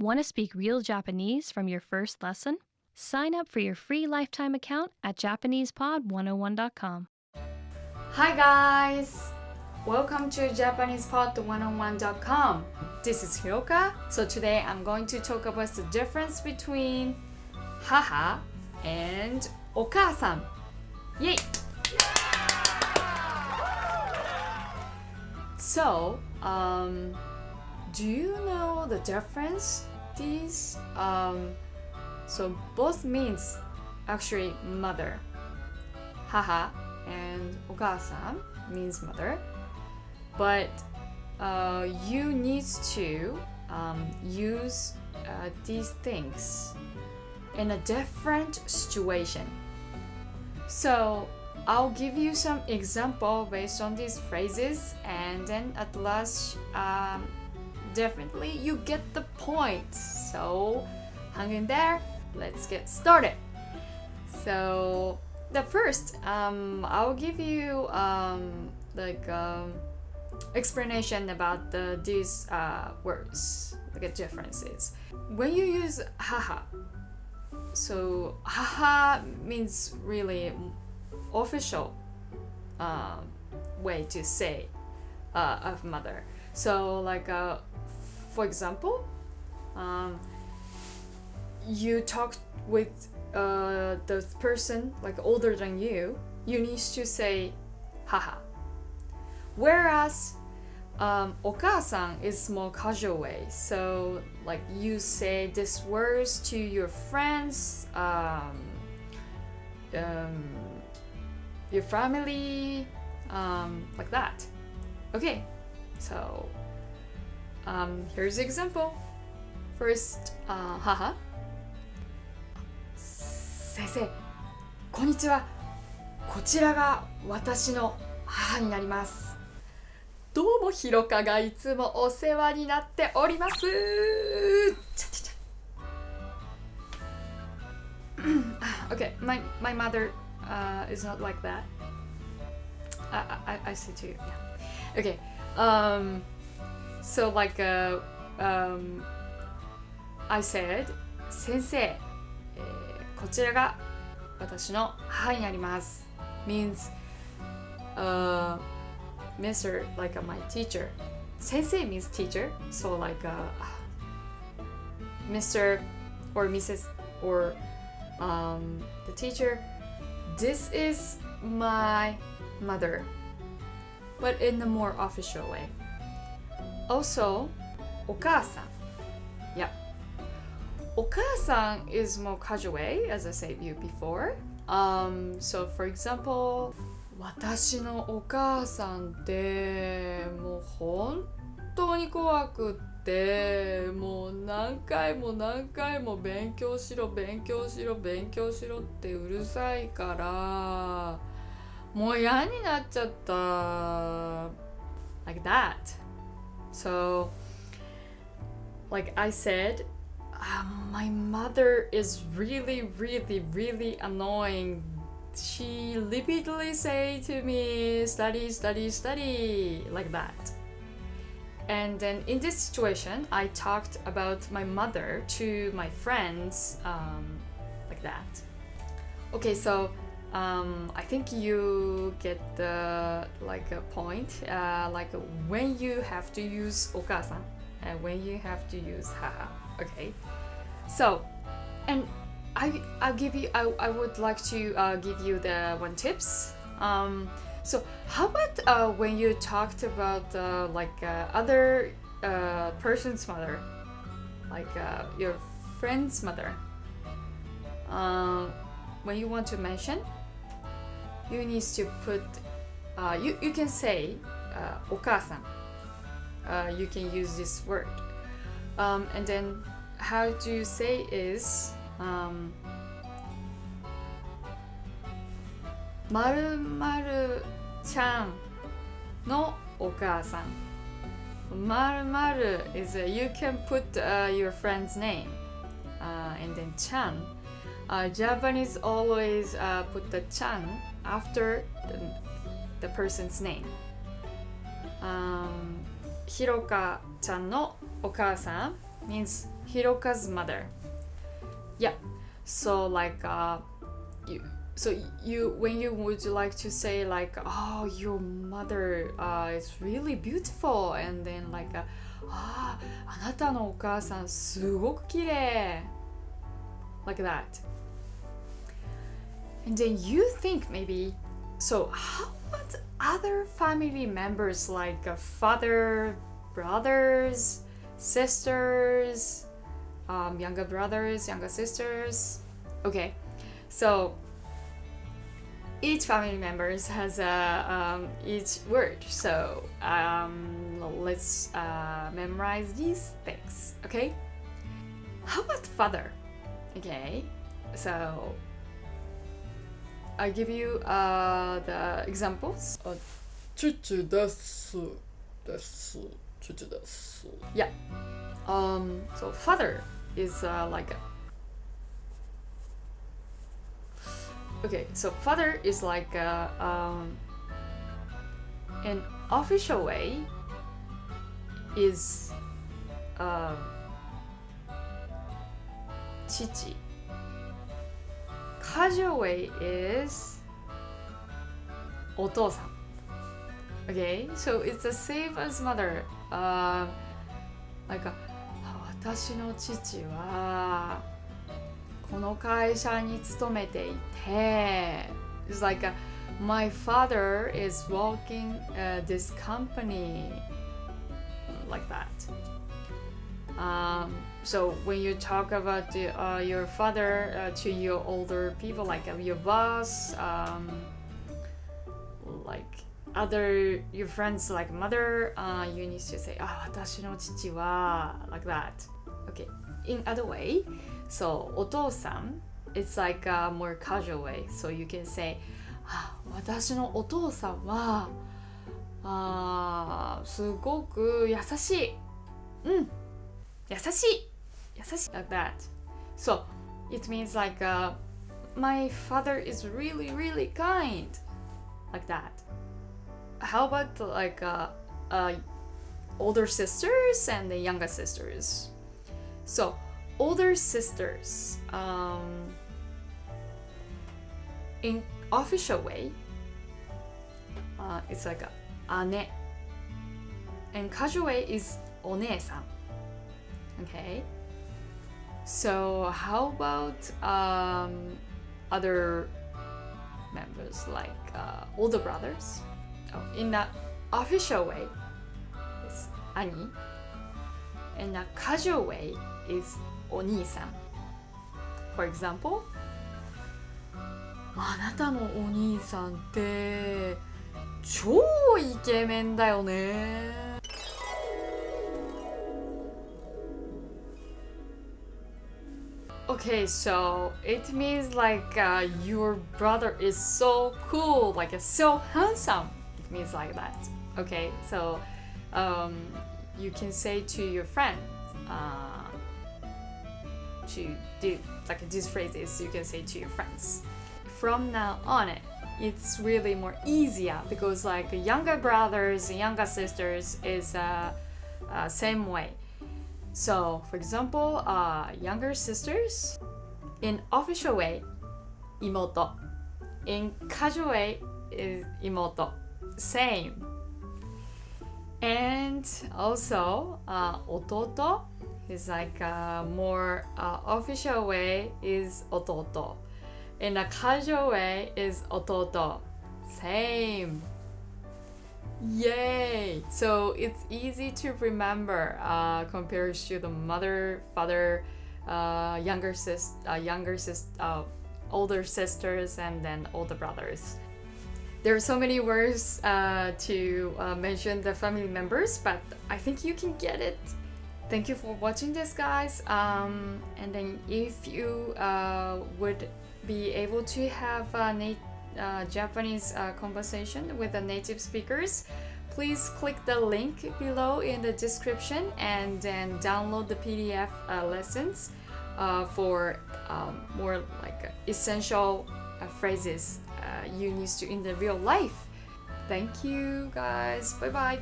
Want to speak real Japanese from your first lesson? Sign up for your free lifetime account at JapanesePod101.com. Hi guys! Welcome to JapanesePod101.com. This is Hiroka. So today I'm going to talk about the difference between haha and お母さん. Yay! So, do you know the difference? These, so both means actually mother. Haha and お母さん means mother. But you need to use these things in a different situation. So I'll give you some example based on these phrases, and then at last definitely you get the point. So hang in there, let's get started. So the first I'll give you explanation about these words, like differences. When you use haha, so haha means really official way to say of mother. So like for example, you talk with the person like older than you need to say haha. Whereas お母さん is more casual way. So like you say these words to your friends, your family, like that. Okay, so here's the example. First, haha. 先生、こんにちは。こちらが私の母になります。どうもひろかがいつもお世話になっております。Okay, my mother is not like that. I say to you. Yeah. Okay. So like I said, 先生、こちらが私の母になります。means Mr. like my teacher. Sensei means teacher. So like Mr. or Mrs. or the teacher. This is my mother, but in a more official way. Also, お母さん. Yeah. お母さん is more casual way, as I said you before. So for example, 私のお母さんってもう本当に怖くってもう何回も勉強しろってうるさいからもう嫌になっちゃった like that. So like I said, my mother is really annoying. She repeatedly say to me, study, like that. And then in this situation, I talked about my mother to my friends, like that. Okay, so I think you get the like a point, like when you have to use お母さん and when you have to use haha. Okay, so and I would like to give you the one tips. So how about when you talked about other person's mother, like your friend's mother, when you want to mention, you need to put you can say お母さん. You can use this word, and then how to say is 〇〇ちゃんのお母さん。〇〇 is you can put your friend's name, and then ちゃん. Japanese always put the ちゃん after the person's name. ひろかちゃんのお母さん means Hiroka's mother. Yeah. So like you when you would like to say like, oh, your mother is really beautiful, and then like あなたのお母さんすごく綺麗 like that. And then you think maybe, so how about other family members like father, brothers, sisters, younger brothers, younger sisters? Okay, so each family members has each word. So let's memorize these things. Okay. How about father? Okay. So I give you the examples. 父ですです父です Yeah. So father is like okay. So father is like an official way is 父. Casual way is お父さん. Okay, so it's the same as mother. Like 私の父はこの会社に勤めていて It's like my father is working this company like that. So when you talk about your father to your older people, like your boss, like other your friends like mother, you need to say 私の父は like that. Okay. In other way, so お父さん it's like a more casual way. So you can say 私のお父さんはすごく優しい。優しい like that. So it means like my father is really really kind like that. How about like older sisters and the younger sisters? So older sisters in official way it's like 姉 and casual way is お姉さん. Okay. So how about other members like older brothers? In the official way is 兄 and the casual way is お兄さん. For example, あなたのお兄さんって超イケメンだよね. Okay, so it means like your brother is so cool, like so handsome. It means like that. Okay, so you can say to your friend to do like these phrases. You can say to your friends. From now on, it's really more easier because like younger brothers and younger sisters is same way. So, for example, younger sisters, in official way, 妹. In casual way, is 妹. Same. And also, 弟 is like more official way is 弟. In a casual way is 弟. Same. Yay! So it's easy to remember compared to the mother, father, older sisters, and then older brothers. There are so many words to mention the family members, but I think you can get it. Thank you for watching this, guys. And then if you would be able to have Japanese conversation with the native speakers, please click the link below in the description and then download the PDF lessons for more like essential phrases you need to in the real life. Thank you guys. Bye bye.